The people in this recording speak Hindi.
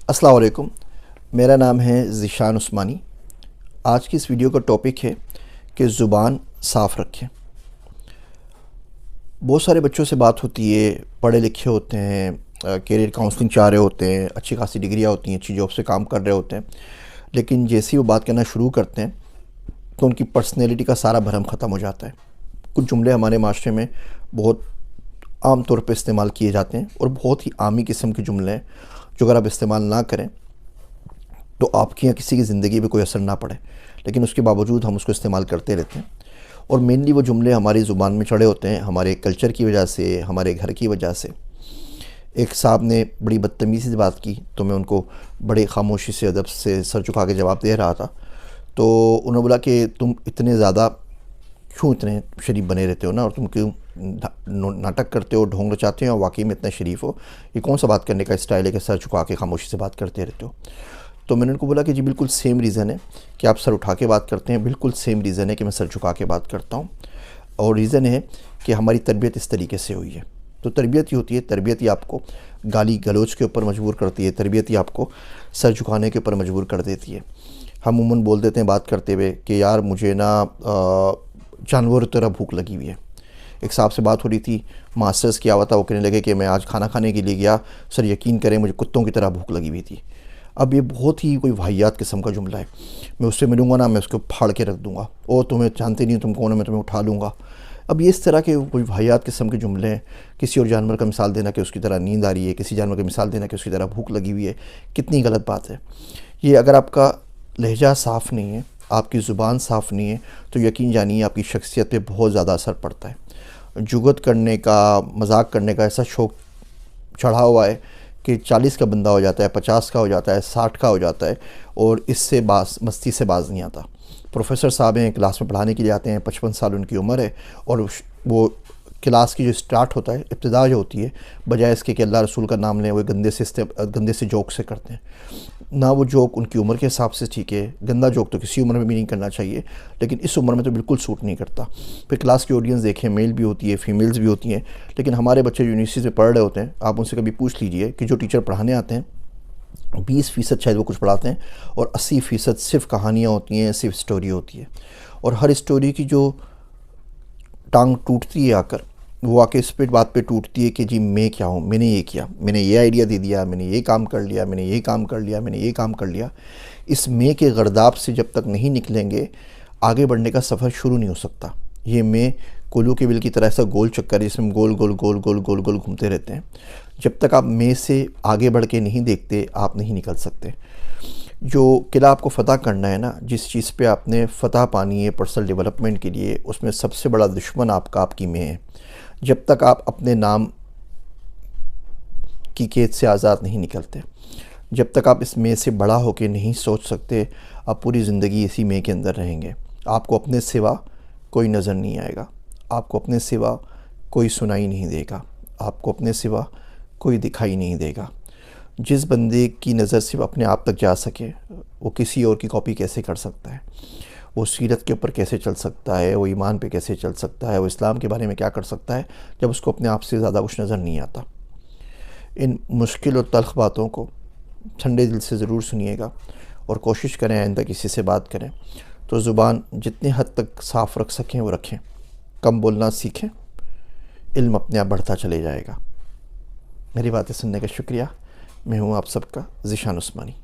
अस्सलाम वालेकुम। मेरा नाम है ज़ीशान उस्मानी। आज की इस वीडियो का टॉपिक है कि ज़ुबान साफ़ रखें। बहुत सारे बच्चों से बात होती है, पढ़े लिखे होते हैं, करियर काउंसलिंग चाह रहे होते हैं, अच्छी खासी डिग्रियां होती हैं, अच्छी जॉब से काम कर रहे होते हैं, लेकिन जैसे ही वो बात करना शुरू करते हैं तो उनकी पर्सनैलिटी का सारा भरम ख़त्म हो जाता है। कुछ जुमले हमारे माशरे में बहुत आम तौर पे इस्तेमाल किए जाते हैं और बहुत ही आमी किस्म के जुमले हैं जो अगर आप इस्तेमाल ना करें तो आपकी या किसी की ज़िंदगी पे कोई असर ना पड़े, लेकिन उसके बावजूद हम उसको इस्तेमाल करते रहते हैं। और मेनली वो जुमले हमारी ज़ुबान में चढ़े होते हैं, हमारे कल्चर की वजह से, हमारे घर की वजह से। एक साहब ने बड़ी बदतमीज़ी से बात की तो मैं उनको बड़े खामोशी से, अदब से सर झुका के जवाब दे रहा था। तो उन्होंने बोला कि तुम इतने ज़्यादा क्यों इतने शरीफ बने रहते हो ना, और तुम क्यों नाटक करते हो, ढोंग रचाते हो, और वाकई में इतना शरीफ हो। ये कौन सा बात करने का स्टाइल है कि सर झुका के खामोशी से बात करते रहते हो। तो मैंने उनको बोला कि जी बिल्कुल सेम रीज़न है कि आप सर उठा के बात करते हैं, बिल्कुल सेम रीज़न है कि मैं सर झुका के बात करता हूँ। और रीज़न है कि हमारी तरबियत इस तरीके से हुई है। तो तरबियत ही होती है, तरबियत ही आपको गाली गलौज के ऊपर मजबूर करती है, तरबियत ही आपको सर झुकाने के ऊपर मजबूर कर देती है। हम उमूमन बोल देते हैं बात करते हुए कि यार मुझे ना जानवर की तरह भूख लगी हुई है। एक साहब से बात हो रही थी, मास्टर्स किया हुआ था, वो कहने लगे कि मैं आज खाना खाने के लिए गया, सर यकीन करें मुझे कुत्तों की तरह भूख लगी हुई थी। अब ये बहुत ही कोई वाहियात किस्म का जुमला है। मैं उससे मिलूँगा ना, मैं उसको फाड़ के रख दूँगा, और तुम्हें जानते नहीं तुम कौन हो, मैं तुम्हें उठा लूँगा। अब ये इस तरह के कोई वाहियात किस्म के जुमले हैं। किसी और जानवर का मिसाल देना कि उसकी तरह नींद आ रही है, किसी जानवर की मिसाल देना कि उसकी तरह भूख लगी हुई है, कितनी गलत बात है ये। अगर आपका लहजा साफ़ नहीं है, आपकी ज़ुबान साफ़ नहीं है, तो यकीन जानिए आपकी शख्सियत पे बहुत ज़्यादा असर पड़ता है। जुगत करने का, मजाक करने का ऐसा शौक़ चढ़ा हुआ है कि 40 का बंदा हो जाता है, 50 का हो जाता है, 60 का हो जाता है, और इससे मस्ती से बाज नहीं आता। प्रोफेसर साहब हैं, क्लास में पढ़ाने के लिए आते हैं, 55 साल उनकी उम्र है, और वो क्लास की जो स्टार्ट होता है, इब्तिदा जो होती है, बजाय इसके कि अल्लाह रसूल का नाम लें, वो गंदे से जोक से करते हैं ना। वो जोक उनकी उम्र के हिसाब से ठीक है, गंदा जोक तो किसी उम्र में भी नहीं करना चाहिए, लेकिन इस उम्र में तो बिल्कुल सूट नहीं करता। फिर क्लास की ऑडियंस देखें, मेल भी होती है, फीमेल्स भी होती हैं, लेकिन हमारे बच्चे यूनिवर्सिटी में पढ़ रहे होते हैं, आप उनसे कभी पूछ लीजिए कि जो टीचर पढ़ाने आते हैं 20% शायद वो कुछ पढ़ाते हैं, और 80% सिर्फ कहानियाँ होती हैं, सिर्फ स्टोरी होती है। और हर स्टोरी की जो टांग टूटती है आकर, वो आके इस पे बात पे टूटती है कि जी मैं क्या हूँ, मैंने ये किया, मैंने ये आइडिया दे दिया, मैंने ये काम कर लिया, मैंने ये काम कर लिया, मैंने ये काम कर लिया। इस मैं के गर्दाब से जब तक नहीं निकलेंगे, आगे बढ़ने का सफ़र शुरू नहीं हो सकता। ये मैं कोल्हू के बिल की तरह ऐसा गोल चक्कर है जिसमें गोल गोल गोल गोल गोल गोल घूमते रहते हैं। जब तक आप मैं से आगे बढ़ के नहीं देखते, आप नहीं निकल सकते। जो किला आपको फ़तह करना है ना, जिस चीज़ पे आपने फ़तह पानी है पर्सनल डेवलपमेंट के लिए, उसमें सबसे बड़ा दुश्मन आपकी मैं है। जब तक आप अपने नाम की कैद से आज़ाद नहीं निकलते, जब तक आप इस मैं से बड़ा होकर नहीं सोच सकते, आप पूरी ज़िंदगी इसी मैं के अंदर रहेंगे। आपको अपने सिवा कोई नज़र नहीं आएगा, आपको अपने सिवा कोई सुनाई नहीं देगा, आपको अपने सिवा कोई दिखाई नहीं देगा। जिस बंदे की नज़र सिर्फ अपने आप तक जा सके, वो किसी और की कॉपी कैसे कर सकता है? वो सीरत के ऊपर कैसे चल सकता है? वो ईमान पे कैसे चल सकता है? वो इस्लाम के बारे में क्या कर सकता है जब उसको अपने आप से ज़्यादा कुछ नज़र नहीं आता? इन मुश्किल और तल्ख़ बातों को ठंडे दिल से ज़रूर सुनिएगा, और कोशिश करें आइंदा किसी से बात करें तो ज़ुबान जितने हद तक साफ़ रख सकें वो रखें, कम बोलना सीखें, इल्म अपने आप बढ़ता चले जाएगा। मेरी बातें सुनने का शुक्रिया। मैं हूँ आप सबका ज़ीशान उस्मानी।